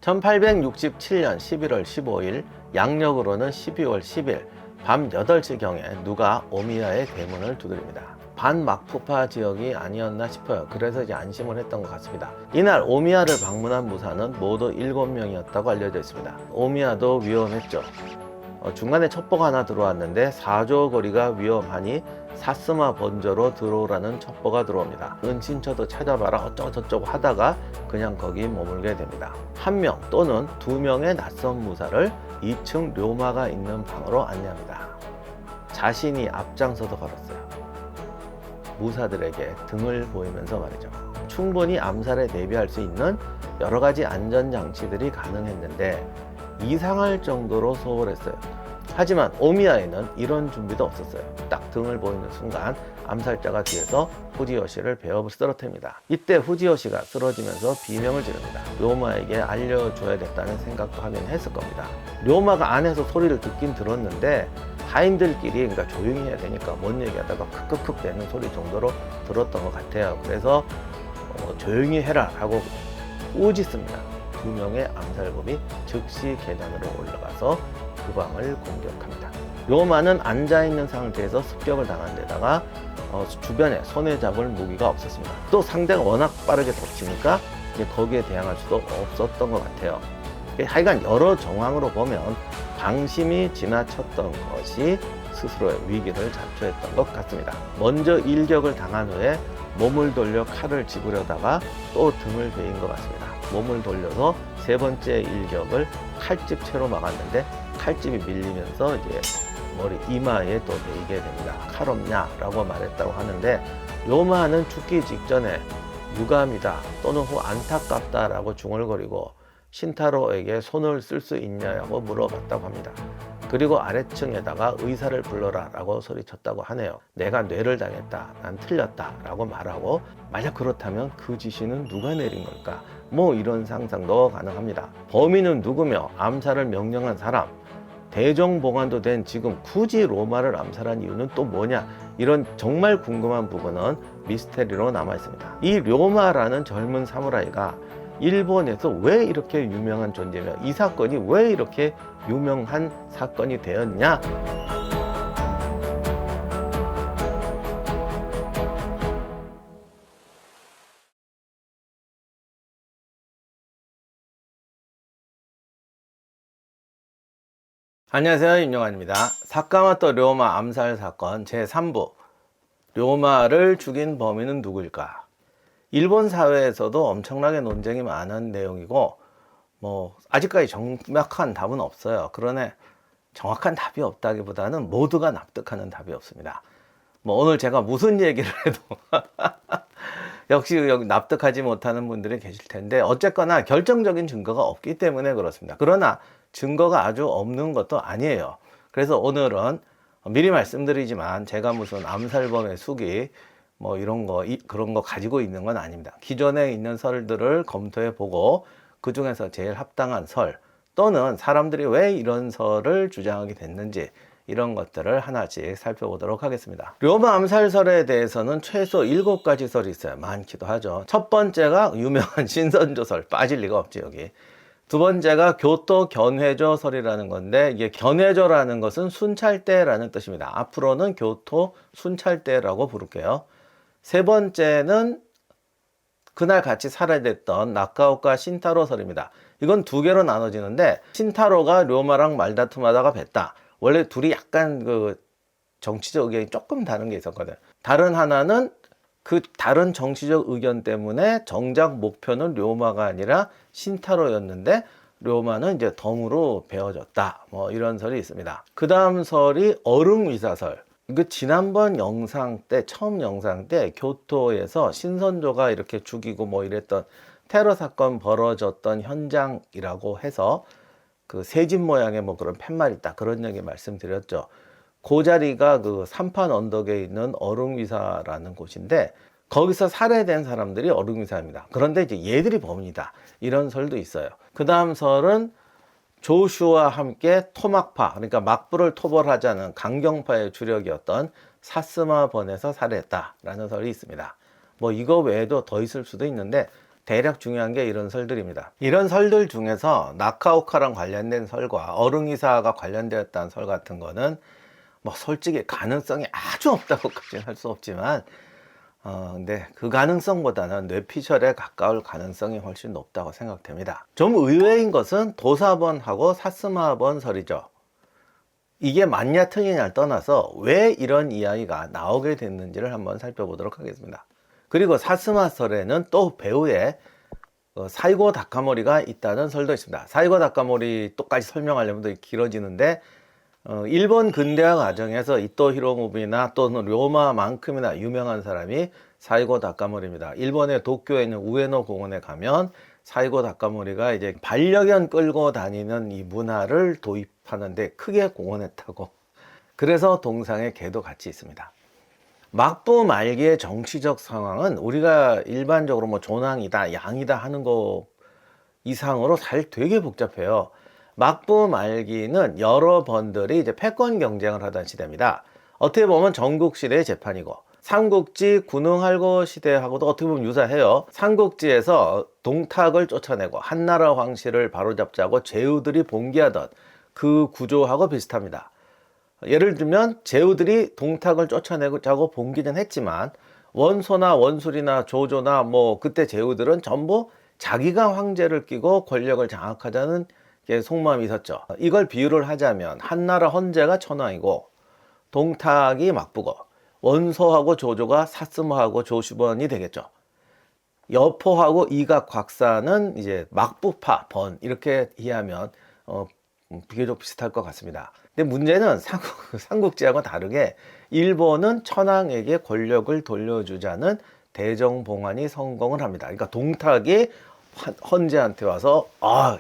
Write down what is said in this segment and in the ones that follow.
1867년 11월 15일, 양력으로는 12월 10일 밤 8시경에 누가 오미야의 대문을 두드립니다. 반막푸파 지역이 아니었나 싶어요. 그래서 이제 안심을 했던 것 같습니다. 이날 오미야를 방문한 무사는 모두 7명이었다고 알려져 있습니다. 오미야도 위험했죠. 중간에 첩보가 하나 들어왔는데 4조 거리가 위험하니 사스마 번저로 들어오라는 첩보가 들어옵니다. 은신처도 찾아봐라 어쩌고저쩌고 하다가 그냥 거기 머물게 됩니다. 1명 또는 2명의 낯선 무사를 2층 료마가 있는 방으로 안내합니다. 자신이 앞장서서 걸었어요. 무사들에게 등을 보이면서 말이죠. 충분히 암살에 대비할 수 있는 여러 가지 안전장치들이 가능했는데 이상할 정도로 소홀했어요. 하지만 오미야에는 이런 준비도 없었어요. 딱 등을 보이는 순간 암살자가 뒤에서 후지요시를 베어 쓰러뜨립니다. 이때 후지요시가 쓰러지면서 비명을 지릅니다. 료마에게 알려줘야겠다는 생각도 하긴 했을 겁니다. 료마가 안에서 소리를 듣긴 들었는데 하인들끼리 그러니까 조용히 해야 되니까 뭔 얘기하다가 크크크 대는 소리 정도로 들었던 것 같아요. 그래서 조용히 해라 하고 꾸짖습니다. 2명의 암살범이 즉시 계단으로 올라가서 그 방을 공격합니다. 료마는 앉아있는 상태에서 습격을 당한 데다가 주변에 손에 잡을 무기가 없었습니다. 또 상대가 워낙 빠르게 덮치니까 거기에 대항할 수도 없었던 것 같아요. 하여간 여러 정황으로 보면 방심이 지나쳤던 것이 스스로의 위기를 자초했던 것 같습니다. 먼저 일격을 당한 후에 몸을 돌려 칼을 집으려다가 또 등을 베인 것 같습니다. 몸을 돌려서 세 번째 일격을 칼집 채로 막았는데 칼집이 밀리면서 이제 머리 이마에 또 베이게 됩니다. 칼 없냐 라고 말했다고 하는데 료마는 죽기 직전에 유감이다 또는 안타깝다 라고 중얼거리고 신타로에게 손을 쓸 수 있냐고 물어봤다고 합니다. 그리고 아래층에다가 의사를 불러라 라고 소리쳤다고 하네요. 내가 뇌를 당했다, 난 틀렸다 라고 말하고 만약 그렇다면 그 지시는 누가 내린 걸까? 뭐 이런 상상도 가능합니다. 범인은 누구며 암살을 명령한 사람, 대정봉환도 된 지금 굳이 로마를 암살한 이유는 또 뭐냐? 이런 정말 궁금한 부분은 미스테리로 남아 있습니다. 이 료마라는 젊은 사무라이가 일본에서 왜 이렇게 유명한 존재며 이 사건이 왜 이렇게 유명한 사건이 되었냐? 안녕하세요, 임영환입니다. 사카모토 료마 암살 사건 제3부 료마를 죽인 범인은 누구일까? 일본 사회에서도 엄청나게 논쟁이 많은 내용이고 아직까지 정확한 답은 없어요. 그러나 정확한 답이 없다기보다는 모두가 납득하는 답이 없습니다. 오늘 제가 무슨 얘기를 해도 역시 여기 납득하지 못하는 분들이 계실 텐데 어쨌거나 결정적인 증거가 없기 때문에 그렇습니다. 그러나 증거가 아주 없는 것도 아니에요. 그래서 오늘은 미리 말씀드리지만 제가 무슨 암살범의 수기 그런 거 가지고 있는 건 아닙니다. 기존에 있는 설들을 검토해 보고 그 중에서 제일 합당한 설 또는 사람들이 왜 이런 설을 주장하게 됐는지 이런 것들을 하나씩 살펴보도록 하겠습니다. 료마 암살설에 대해서는 최소 7가지 설이 있어요. 많기도 하죠. 첫 번째가 유명한 신선조설, 빠질 리가 없지 여기. 두 번째가 교토 견회조 설이라는 건데 이게 견회조라는 것은 순찰대라는 뜻입니다. 앞으로는 교토 순찰대라고 부를게요. 세 번째는 그날 같이 살해됐던 나카오카 신타로 설입니다. 이건 2개로 나눠지는데 신타로가 료마랑 말다툼하다가 뵀다. 원래 둘이 약간 정치적 의견이 조금 다른 게 있었거든. 다른 하나는 그 다른 정치적 의견 때문에 정작 목표는 료마가 아니라 신타로였는데 료마는 이제 덤으로 베어졌다. 이런 설이 있습니다. 그 다음 설이 얼음위사설. 이거 지난번 영상 때 처음 영상 때 교토에서 신선조가 이렇게 죽이고 이랬던 테러 사건 벌어졌던 현장이라고 해서 그 새집 모양의 그런 팻말 있다 그런 얘기 말씀드렸죠. 그 자리가 그 삼판 언덕에 있는 얼음위사라는 곳인데 거기서 살해된 사람들이 얼음위사입니다. 그런데 이제 얘들이 범인이다 이런 설도 있어요. 그 다음 설은 조슈와 함께 토막파, 그러니까 막부를 토벌하자는 강경파의 주력이었던 사스마 번에서 살해했다라는 설이 있습니다. 이거 외에도 더 있을 수도 있는데 대략 중요한 게 이런 설들입니다. 이런 설들 중에서 나카오카랑 관련된 설과 어릉이사가 관련되었다는 설 같은 거는 뭐 솔직히 가능성이 아주 없다고까지는 할 수 없지만 근데 그 가능성보다는 뇌피셜에 가까울 가능성이 훨씬 높다고 생각됩니다. 좀 의외인 것은 도사번하고 사스마번 설이죠. 이게 맞냐 틀리냐를 떠나서 왜 이런 이야기가 나오게 됐는지를 한번 살펴보도록 하겠습니다. 그리고 사스마설에는 또 배우의 사이고 다카모리가 있다는 설도 있습니다. 사이고 다카모리 똑같이 설명하려면 더 길어지는데 일본 근대화 과정에서 이토 히로부미나 또는 료마만큼이나 유명한 사람이 사이고 다카모리입니다. 일본의 도쿄에 있는 우에노 공원에 가면 사이고 다카모리가 이제 반려견 끌고 다니는 이 문화를 도입하는데 크게 공헌했다고. 그래서 동상에 개도 같이 있습니다. 막부 말기의 정치적 상황은 우리가 일반적으로 뭐 존왕이다, 양이다 하는 거 이상으로 사실 되게 복잡해요. 막부 말기는 여러 번들이 이제 패권 경쟁을 하던 시대입니다. 어떻게 보면 전국시대의 재판이고, 삼국지 군웅할고 시대하고도 어떻게 보면 유사해요. 삼국지에서 동탁을 쫓아내고 한나라 황실을 바로잡자고 제후들이 봉기하던 그 구조하고 비슷합니다. 예를 들면 제후들이 동탁을 쫓아내자고 봉기는 했지만 원소나 원술이나 조조나 뭐 그때 제후들은 전부 자기가 황제를 끼고 권력을 장악하자는 속마음이 있었죠. 이걸 비유를 하자면 한나라 헌제가 천황이고 동탁이 막부고 원소하고 조조가 사스모하고 조슈번이 되겠죠. 여포하고 이각 곽사는 이제 막부파 번 이렇게 이해하면 비교적 비슷할 것 같습니다. 근데 문제는 삼국지하고 다르게 일본은 천황에게 권력을 돌려주자는 대정봉환이 성공을 합니다. 그러니까 동탁이 헌제한테 와서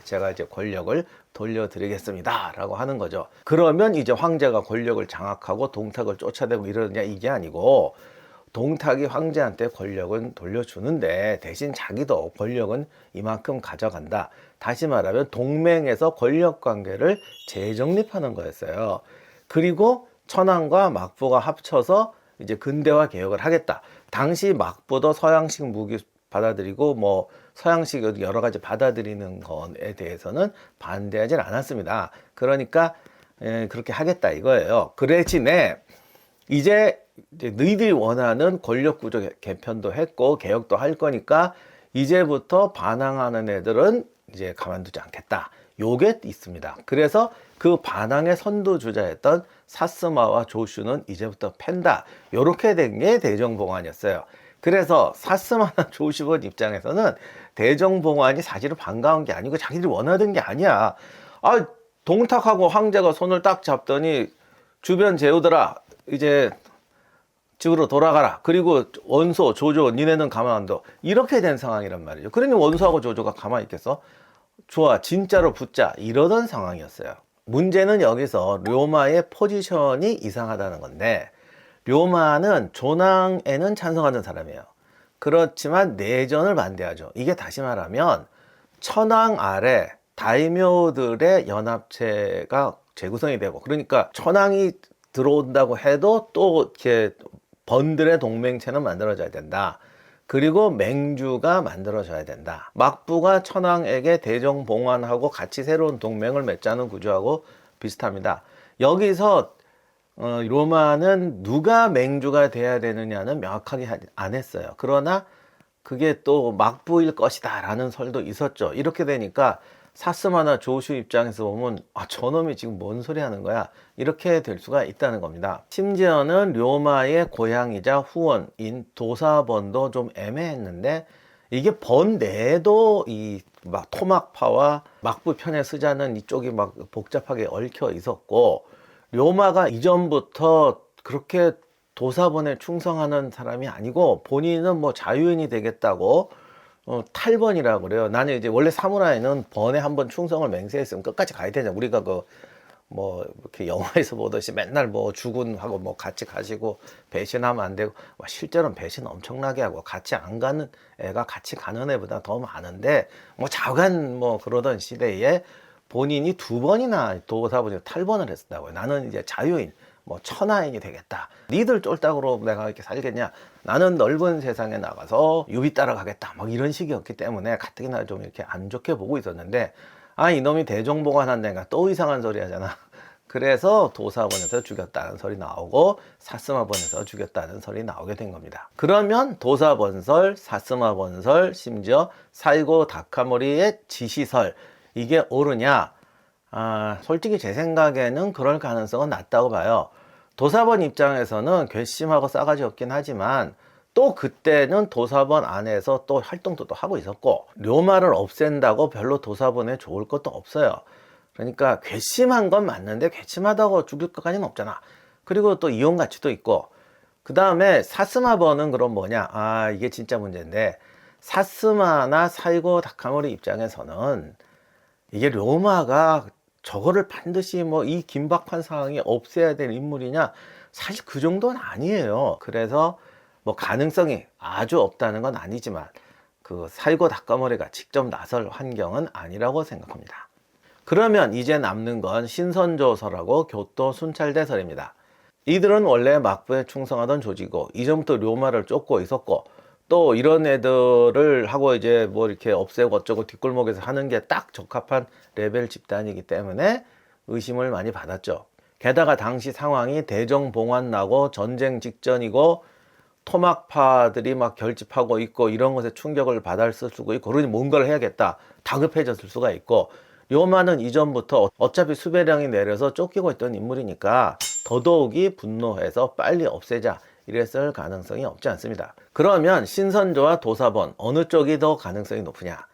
제가 이제 권력을 돌려드리겠습니다 라고 하는 거죠. 그러면 이제 황제가 권력을 장악하고 동탁을 쫓아내고 이러느냐, 이게 아니고 동탁이 황제한테 권력은 돌려주는데 대신 자기도 권력은 이만큼 가져간다. 다시 말하면 동맹에서 권력 관계를 재정립하는 거였어요. 그리고 천황과 막부가 합쳐서 이제 근대화 개혁을 하겠다. 당시 막부도 서양식 무기 받아들이고 뭐 서양식 여러 가지 받아들이는 것에 대해서는 반대하진 않았습니다. 그러니까 그렇게 하겠다 이거예요. 그 대신에 이제 너희들이 원하는 권력구조 개편도 했고 개혁도 할 거니까 이제부터 반항하는 애들은 이제 가만두지 않겠다. 요게 있습니다. 그래서 그 반항의 선두주자였던 사스마와 조슈는 이제부터 팬다. 요렇게 된 게 대정봉환이었어요. 그래서 사스마나 조슈번 입장에서는 대정봉환이 사실은 반가운 게 아니고 자기들이 원하던 게 아니야. 동탁하고 황제가 손을 딱 잡더니 주변 제후들아 이제 집으로 돌아가라. 그리고 원소, 조조 니네는 가만 안 둬. 이렇게 된 상황이란 말이죠. 그러니 원소하고 조조가 가만히 있겠어? 좋아, 진짜로 붙자. 이러던 상황이었어요. 문제는 여기서 료마의 포지션이 이상하다는 건데, 료마는 존왕에는 찬성하는 사람이에요. 그렇지만 내전을 반대하죠. 이게 다시 말하면 천황 아래 다이묘들의 연합체가 재구성이 되고, 그러니까 천황이 들어온다고 해도 또 이렇게 번들의 동맹체는 만들어져야 된다. 그리고 맹주가 만들어져야 된다. 막부가 천황에게 대정봉환하고 같이 새로운 동맹을 맺자는 구조하고 비슷합니다. 여기서 로마는 누가 맹주가 돼야 되느냐는 명확하게 안 했어요. 그러나 그게 또 막부일 것이다 라는 설도 있었죠. 이렇게 되니까 사스마나 조슈 입장에서 보면 저놈이 지금 뭔 소리 하는 거야, 이렇게 될 수가 있다는 겁니다. 심지어는 료마의 고향이자 후원인 도사번도 좀 애매했는데, 이게 번 내에도 이 막 토막파와 막부 편에 쓰자는 이쪽이 막 복잡하게 얽혀 있었고, 료마가 이전부터 그렇게 도사번에 충성하는 사람이 아니고 본인은 뭐 자유인이 되겠다고 탈번이라고 그래요. 나는 이제 원래 사무라이는 번에 한번 충성을 맹세했으면 끝까지 가야 되냐. 우리가 뭐 이렇게 영화에서 보듯이 맨날 뭐 주군하고 뭐 같이 가시고 배신하면 안 되고, 실제로는 배신 엄청나게 하고 같이 안 가는 애가 같이 가는 애보다 더 많은데, 뭐 자관 뭐 그러던 시대에 본인이 2번이나 도사번에 탈번을 했었다고요. 나는 이제 자유인, 뭐 천하인이 되겠다. 니들 쫄딱으로 내가 이렇게 살겠냐? 나는 넓은 세상에 나가서 유비 따라가겠다. 막 이런 식이었기 때문에 가뜩이나 좀 이렇게 안 좋게 보고 있었는데, 아, 이놈이 대종보관 한다니까 또 이상한 소리 하잖아. 그래서 도사본에서 죽였다는 소리 나오고 사스마본에서 죽였다는 소리 나오게 된 겁니다. 그러면 도사본설, 사스마본설, 심지어 사이고 다카모리의 지시설, 이게 옳으냐? 솔직히 제 생각에는 그럴 가능성은 낮다고 봐요. 도사본 입장에서는 괘씸하고 싸가지 없긴 하지만 또 그때는 도사본 안에서 또 활동도 또 하고 있었고, 료마를 없앤다고 별로 도사본에 좋을 것도 없어요. 그러니까 괘씸한 건 맞는데 괘씸하다고 죽일 것까지는 없잖아. 그리고 또 이용 가치도 있고, 그 다음에 사스마번은 그럼 뭐냐? 이게 진짜 문제인데, 사스마나 사이고 다카모리 입장에서는 이게 료마가 저거를 반드시 뭐 이 긴박한 상황이 없애야 될 인물이냐? 사실 그 정도는 아니에요. 그래서 뭐 가능성이 아주 없다는 건 아니지만 그 사이고 다카모리가 직접 나설 환경은 아니라고 생각합니다. 그러면 이제 남는 건 신선조설하고 교토 순찰대설입니다. 이들은 원래 막부에 충성하던 조직이고 이전부터 료마를 쫓고 있었고, 또 이런 애들을 하고 이제 뭐 이렇게 없애고 어쩌고 뒷골목에서 하는 게 딱 적합한 레벨 집단이기 때문에 의심을 많이 받았죠. 게다가 당시 상황이 대정봉환 나고 전쟁 직전이고 토막파들이 막 결집하고 있고 이런 것에 충격을 받을 수도 있고, 그러니 뭔가를 해야겠다 다급해졌을 수가 있고, 료마는 이전부터 어차피 수배령이 내려서 쫓기고 있던 인물이니까 더더욱이 분노해서 빨리 없애자 이랬을 가능성이 없지 않습니다. 그러면 신선조와 도사본 어느 쪽이 더 가능성이 높으냐?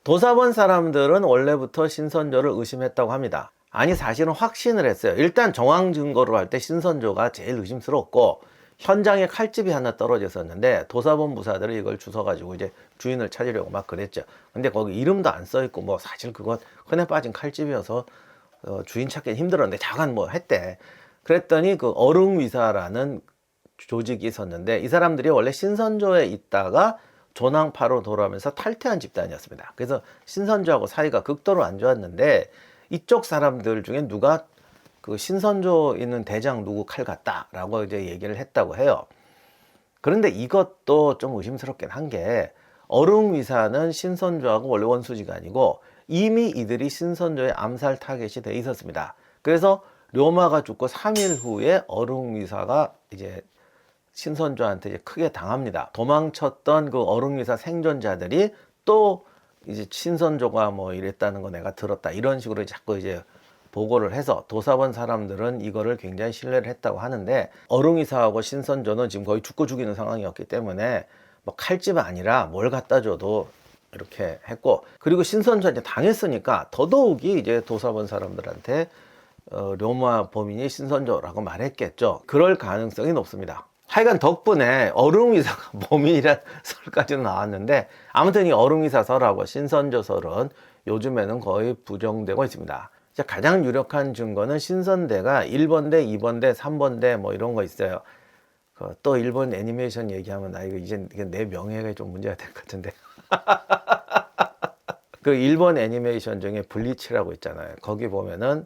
도사본 사람들은 원래부터 신선조를 의심했다고 합니다. 아니, 사실은 확신을 했어요. 일단 정황 증거로 할 때 신선조가 제일 의심스럽고, 현장에 칼집이 하나 떨어져 있었는데 도사본 부사들이 이걸 주워가지고 이제 주인을 찾으려고 막 그랬죠. 근데 거기 이름도 안 써있고 뭐 사실 그건 흔해 빠진 칼집이어서 주인 찾기 힘들었는데 잠깐 뭐 했대. 그랬더니 그 어릉위사라는 조직이 있었는데, 이 사람들이 원래 신선조에 있다가 조낭파로 돌아오면서 탈퇴한 집단이었습니다. 그래서 신선조하고 사이가 극도로 안 좋았는데, 이쪽 사람들 중에 누가 그 신선조 있는 대장 누구 칼 같다 라고 이제 얘기를 했다고 해요. 그런데 이것도 좀 의심스럽긴 한 게, 어릉위사는 신선조하고 원래 원수지가 아니고 이미 이들이 신선조의 암살 타겟이 돼 있었습니다. 그래서 료마가 죽고 3일 후에 어릉위사가 이제 신선조한테 이제 크게 당합니다. 도망쳤던 그 어릉위사 생존자들이 또 이제 신선조가 뭐 이랬다는 거 내가 들었다 이런 식으로 자꾸 이제 보고를 해서 도사본 사람들은 이거를 굉장히 신뢰를 했다고 하는데, 어릉위사하고 신선조는 지금 거의 죽고 죽이는 상황이었기 때문에 뭐 칼집 아니라 뭘 갖다 줘도 이렇게 했고, 그리고 신선조한테 당했으니까 더더욱이 이제 도사본 사람들한테 료마 범인이 신선조라고 말했겠죠. 그럴 가능성이 높습니다. 하여간 덕분에 어릉위사가 범인이란 설까지는 나왔는데, 아무튼 이 어릉위사설하고 신선조설은 요즘에는 거의 부정되고 있습니다. 가장 유력한 증거는 신선대가 1번대, 2번대, 3번대 뭐 이런 거 있어요. 또 일본 애니메이션 얘기하면 나 이제 내 명예가 좀 문제가 될 것 같은데. 그 일본 애니메이션 중에 블리치라고 있잖아요. 거기 보면은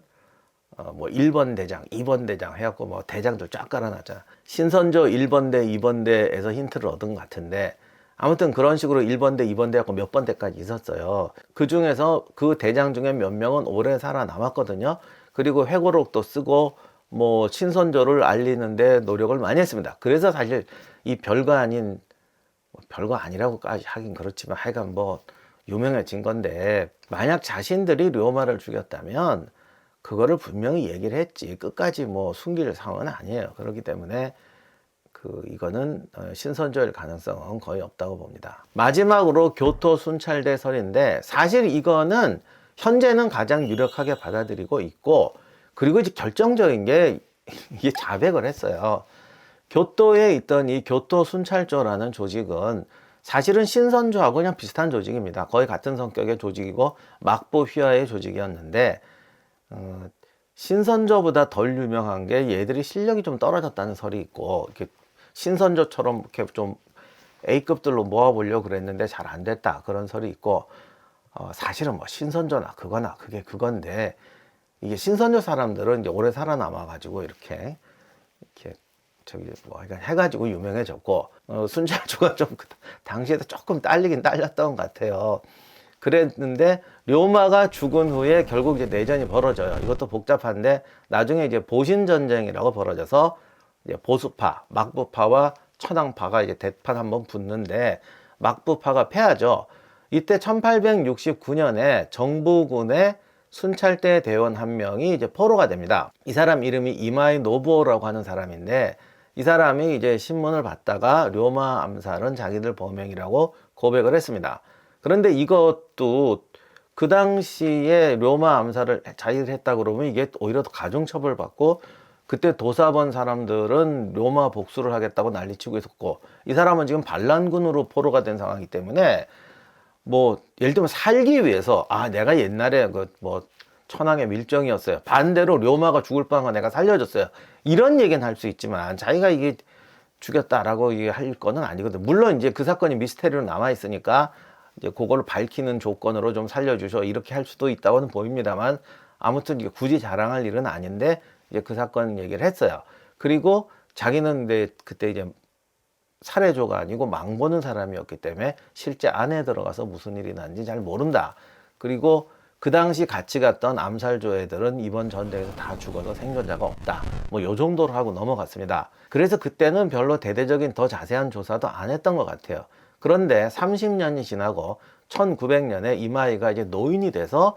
뭐 1번 대장, 2번 대장 해갖고 뭐 대장도 쫙 깔아놨잖아. 신선조 1번대, 2번대에서 힌트를 얻은 것 같은데, 아무튼 그런 식으로 1번대, 2번대 하고 몇 번대까지 있었어요. 그 중에서 그 대장 중에 몇 명은 오래 살아남았거든요. 그리고 회고록도 쓰고 뭐 신선조를 알리는데 노력을 많이 했습니다. 그래서 사실 이 별거 아닌, 별거 아니라고까지 하긴 그렇지만 하여간 뭐 유명해진 건데, 만약 자신들이 료마를 죽였다면 그거를 분명히 얘기를 했지 끝까지 뭐 숨길 상황은 아니에요. 그렇기 때문에 이거는 신선조일 가능성은 거의 없다고 봅니다. 마지막으로 교토 순찰대설인데, 사실 이거는 현재는 가장 유력하게 받아들이고 있고, 그리고 이제 결정적인 게 이게 자백을 했어요. 교토에 있던 이 교토 순찰조라는 조직은 사실은 신선조하고 그냥 비슷한 조직입니다. 거의 같은 성격의 조직이고 막부 휘하의 조직이었는데, 신선조보다 덜 유명한 게 얘들이 실력이 좀 떨어졌다는 설이 있고, 이렇게 신선조처럼 이렇게 좀 A급들로 모아보려고 그랬는데 잘 안 됐다 그런 설이 있고, 사실은 뭐 신선조나 그거나 그게 그건데, 이게 신선조 사람들은 이제 오래 살아남아 가지고 이렇게 이렇게 저기 뭐 해가지고 유명해졌고 순찰조가 좀 당시에도 조금 딸리긴 딸렸던 것 같아요. 그랬는데 료마가 죽은 후에 결국 이제 내전이 벌어져요. 이것도 복잡한데 나중에 이제 보신 전쟁이라고 벌어져서 이제 보수파, 막부파와 천황파가 이제 대판 한번 붙는데 막부파가 패하죠. 이때 1869년에 정부군의 순찰대 대원 한 명이 이제 포로가 됩니다. 이 사람 이름이 이마이 노부오라고 하는 사람인데 이 사람이 이제 신문을 봤다가 료마 암살은 자기들 범행이라고 고백을 했습니다. 그런데 이것도 그 당시에 료마 암살을 자기들 했다 그러면 이게 오히려 더 가중처벌 받고 그때 도사본 사람들은 료마 복수를 하겠다고 난리치고 있었고 이 사람은 지금 반란군으로 포로가 된 상황이기 때문에 뭐 예를 들면 살기 위해서 내가 옛날에 그 뭐 천황의 밀정이었어요. 반대로 료마가 죽을 뻔한 거 내가 살려줬어요. 이런 얘기는 할 수 있지만 자기가 이게 죽였다라고 할 거는 아니거든. 물론 이제 그 사건이 미스테리로 남아 있으니까 이제 그걸 밝히는 조건으로 좀 살려주셔 이렇게 할 수도 있다고는 보입니다만 아무튼 이게 굳이 자랑할 일은 아닌데 이제 그 사건 얘기를 했어요. 그리고 자기는 그때 이제 살해조가 아니고 망보는 사람이었기 때문에 실제 안에 들어가서 무슨 일이 난지 잘 모른다. 그리고 그 당시 같이 갔던 암살조 애들은 이번 전쟁에서 다 죽어서 생존자가 없다. 뭐 요 정도로 하고 넘어갔습니다. 그래서 그때는 별로 대대적인 더 자세한 조사도 안 했던 것 같아요. 그런데 30년이 지나고 1900년에 이마이가 이제 노인이 돼서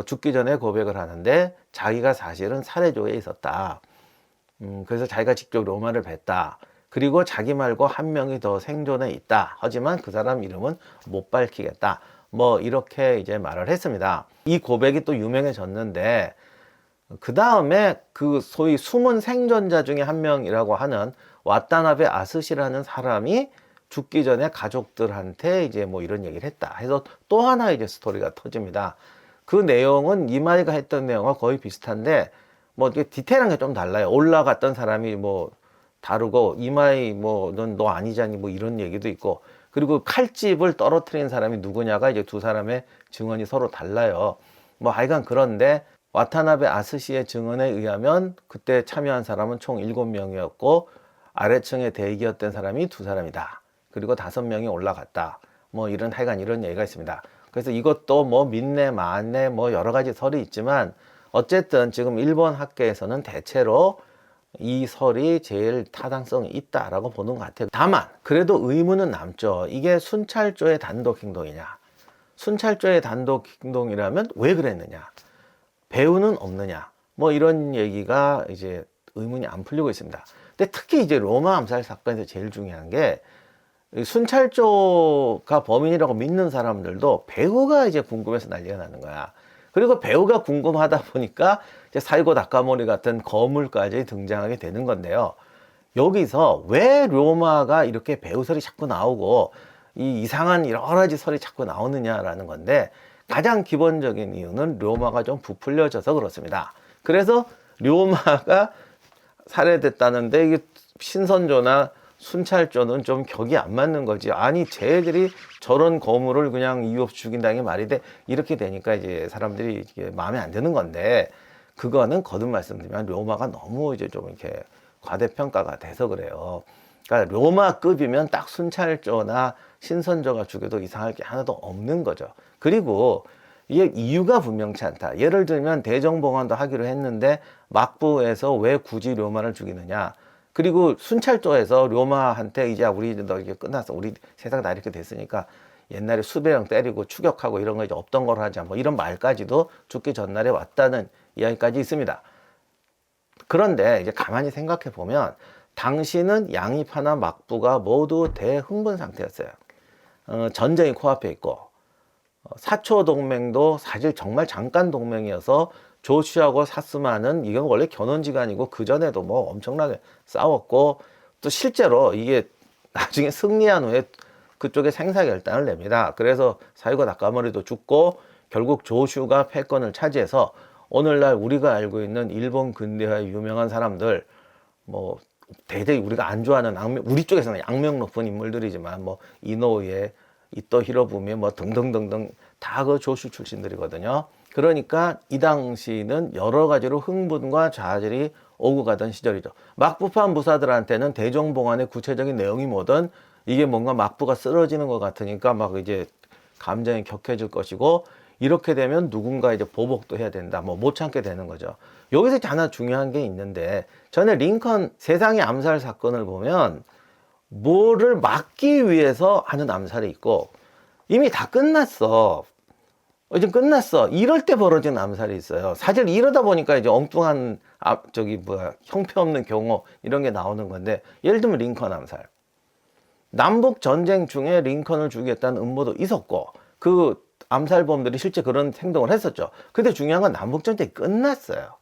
죽기 전에 고백을 하는데 자기가 사실은 살해조에 있었다. 그래서 자기가 직접 로마를 뵀다. 그리고 자기 말고 한 명이 더 생존해 있다. 하지만 그 사람 이름은 못 밝히겠다. 뭐 이렇게 이제 말을 했습니다. 이 고백이 또 유명해졌는데 그 다음에 그 소위 숨은 생존자 중에 한 명이라고 하는 와타나베 아스시라는 사람이 죽기 전에 가족들한테 이제 뭐 이런 얘기를 했다 해서 또 하나 이제 스토리가 터집니다. 그 내용은 이마이가 했던 내용과 거의 비슷한데 뭐 이게 디테일한 게 좀 달라요. 올라갔던 사람이 뭐 다르고 이마이 뭐 넌 너 아니잖니 뭐 이런 얘기도 있고 그리고 칼집을 떨어뜨린 사람이 누구냐가 이제 두 사람의 증언이 서로 달라요. 뭐 하여간 그런데 와타나베 아스시의 증언에 의하면 그때 참여한 사람은 총 7명이었고 아래층의 대기였던 사람이 2사람이다. 그리고 5명이 올라갔다. 뭐 이런 하여간 이런 얘기가 있습니다. 그래서 이것도 뭐 믿네 마네 뭐 여러 가지 설이 있지만 어쨌든 지금 일본 학계에서는 대체로 이 설이 제일 타당성이 있다라고 보는 것 같아요. 다만 그래도 의문은 남죠. 이게 순찰조의 단독 행동이냐? 순찰조의 단독 행동이라면 왜 그랬느냐? 배후는 없느냐? 뭐 이런 얘기가 이제 의문이 안 풀리고 있습니다. 근데 특히 이제 로마 암살 사건에서 제일 중요한 게 순찰조가 범인이라고 믿는 사람들도 배후가 이제 궁금해서 난리가 나는 거야. 그리고 배우가 궁금하다 보니까 이제 사이고 나카모리 같은 거물까지 등장하게 되는 건데요. 여기서 왜 로마가 이렇게 배우설이 자꾸 나오고 이 이상한 여러 가지 설이 자꾸 나오느냐라는 건데 가장 기본적인 이유는 로마가 좀 부풀려져서 그렇습니다. 그래서 로마가 살해됐다는데 이게 신선조나 순찰조는 좀 격이 안 맞는 거지. 아니 쟤들이 저런 거물을 그냥 이유 없이 죽인다는 게 말이 돼. 이렇게 되니까 이제 사람들이 이게 마음에 안 드는 건데 그거는 거듭 말씀드리면 로마가 너무 이제 좀 이렇게 과대평가가 돼서 그래요. 그러니까 로마급이면 딱 순찰조나 신선조가 죽여도 이상할 게 하나도 없는 거죠. 그리고 이게 이유가 분명치 않다. 예를 들면 대정봉환도 하기로 했는데 막부에서 왜 굳이 로마를 죽이느냐. 그리고 순찰조에서 로마한테 이제 우리 너 이게 끝났어. 우리 세상 다 이렇게 됐으니까 옛날에 수배령 때리고 추격하고 이런 거 이제 없던 걸 하자. 뭐 이런 말까지도 죽기 전날에 왔다는 이야기까지 있습니다. 그런데 이제 가만히 생각해 보면 당시는 양입하나 막부가 모두 대흥분 상태였어요. 전쟁이 코앞에 있고 사초 동맹도 사실 정말 잠깐 동맹이어서 조슈하고 사스마는 이건 원래 견원지간이고 그 전에도 뭐 엄청나게 싸웠고 또 실제로 이게 나중에 승리한 후에 그쪽에 생사결단을 냅니다. 그래서 사이고 나카모리도 죽고 결국 조슈가 패권을 차지해서 오늘날 우리가 알고 있는 일본 근대화의 유명한 사람들 뭐 대대히 우리가 안 좋아하는 우리 쪽에서는 악명 높은 인물들이지만 뭐 이노우에 이토 히로부미 뭐 등등등등 다 그 조슈 출신들이거든요. 그러니까 이 당시는 여러 가지로 흥분과 좌절이 오고 가던 시절이죠. 막부파 무사들한테는 대종봉안의 구체적인 내용이 뭐든 이게 뭔가 막부가 쓰러지는 것 같으니까 막 이제 감정이 격해질 것이고, 이렇게 되면 누군가 이제 보복도 해야 된다, 뭐 못 참게 되는 거죠. 여기서 하나 중요한 게 있는데, 전에 링컨 세상의 암살 사건을 보면 뭐를 막기 위해서 하는 암살이 있고, 이미 다 끝났어. 이제 끝났어. 이럴 때 벌어진 암살이 있어요. 사실 이러다 보니까 이제 엉뚱한 형편없는 경우 이런 게 나오는 건데, 예를 들면 링컨 암살. 남북 전쟁 중에 링컨을 죽이겠다는 음모도 있었고, 그 암살범들이 실제 그런 행동을 했었죠. 근데 중요한 건 남북 전쟁이 끝났어요.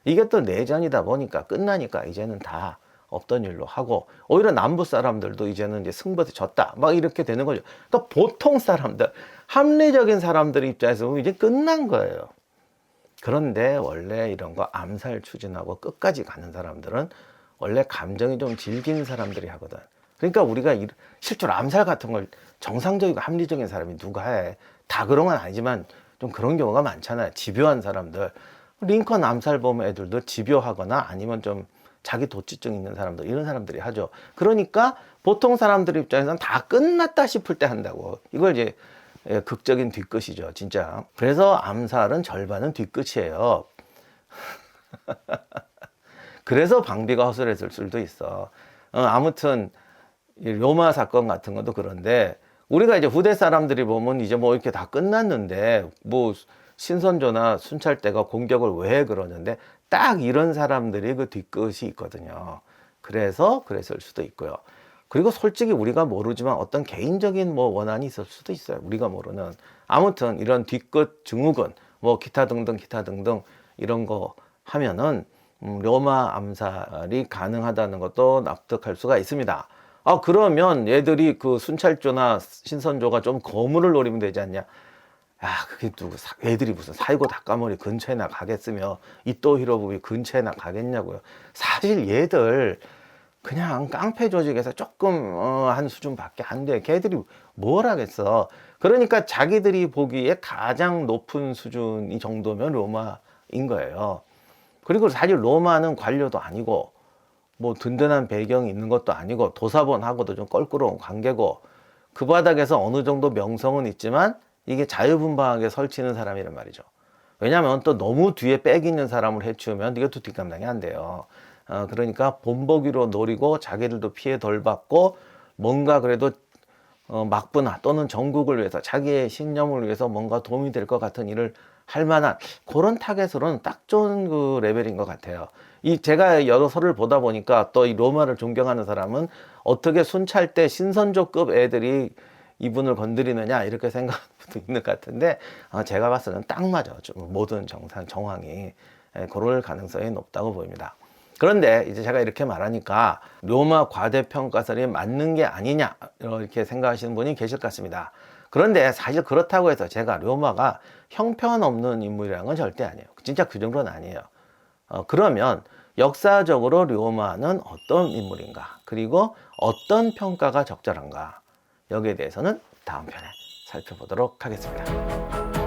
이게 또 내전이다 보니까 끝나니까 이제는 다 없던 일로 하고, 오히려 남부 사람들도 이제는 이제 승부에서 졌다, 막 이렇게 되는 거죠. 그러니까 보통 사람들, 합리적인 사람들 입장에서 보면 이제 끝난 거예요. 그런데 원래 이런 거 암살 추진하고 끝까지 가는 사람들은 원래 감정이 좀 질긴 사람들이 하거든. 그러니까 우리가 실제로 암살 같은 걸 정상적이고 합리적인 사람이 누가 해? 다 그런 건 아니지만 좀 그런 경우가 많잖아요. 집요한 사람들. 링컨 암살범 애들도 집요하거나 아니면 좀 자기 도취증 있는 사람들, 이런 사람들이 하죠. 그러니까 보통 사람들 입장에서는 다 끝났다 싶을 때 한다고. 이걸 이제 극적인 뒤끝이죠, 진짜. 그래서 암살은 절반은 뒤끝이에요. 그래서 방비가 허술했을 수도 있어. 아무튼 로마 사건 같은 것도 그런데, 우리가 이제 후대 사람들이 보면 이제 뭐 이렇게 다 끝났는데 뭐 신선조나 순찰대가 공격을 왜 그러는데, 딱 이런 사람들이 그 뒤끝이 있거든요. 그래서 그랬을 수도 있고요. 그리고 솔직히 우리가 모르지만 어떤 개인적인 뭐 원한이 있을 수도 있어요. 우리가 모르는. 아무튼 이런 뒤끝 증후군, 뭐 기타 등등 이런 거 하면은 로마 암살이 가능하다는 것도 납득할 수가 있습니다. 그러면 얘들이 그 순찰조나 신선조가 좀 거물을 노리면 되지 않냐? 그게 애들이 무슨 사이고 닭가머리 근처에나 가겠으며 이또 히로부미 근처에나 가겠냐고요. 사실 얘들 그냥 깡패 조직에서 조금 한 수준밖에 안 돼. 걔들이 뭘 하겠어. 그러니까 자기들이 보기에 가장 높은 수준이 정도면 로마인 거예요. 그리고 사실 로마는 관료도 아니고 뭐 든든한 배경이 있는 것도 아니고 도사본하고도 좀 껄끄러운 관계고, 그 바닥에서 어느 정도 명성은 있지만 이게 자유분방하게 설치는 사람이란 말이죠. 왜냐하면 또 너무 뒤에 빽 있는 사람을 해치우면 이게 또 뒷감당이 안 돼요. 그러니까 본보기로 노리고 자기들도 피해 덜 받고 뭔가 그래도 막부나 또는 전국을 위해서 자기의 신념을 위해서 뭔가 도움이 될 것 같은 일을 할 만한 그런 타겟으로는 딱 좋은 그 레벨인 것 같아요. 제가 여러 서를 보다 보니까 또 이 로마를 존경하는 사람은 어떻게 순찰대 신선조급 애들이 이분을 건드리느냐 이렇게 생각하는 분도 있는 것 같은데, 제가 봤을 때는 딱 맞아. 좀 모든 정황이 그럴 가능성이 높다고 보입니다. 그런데 이제 제가 이렇게 말하니까 로마 과대평가설이 맞는 게 아니냐 이렇게 생각하시는 분이 계실 것 같습니다. 그런데 사실 그렇다고 해서 제가 로마가 형편없는 인물이라는 건 절대 아니에요. 진짜 그 정도는 아니에요. 그러면 역사적으로 로마는 어떤 인물인가, 그리고 어떤 평가가 적절한가, 여기에 대해서는 다음 편에 살펴보도록 하겠습니다.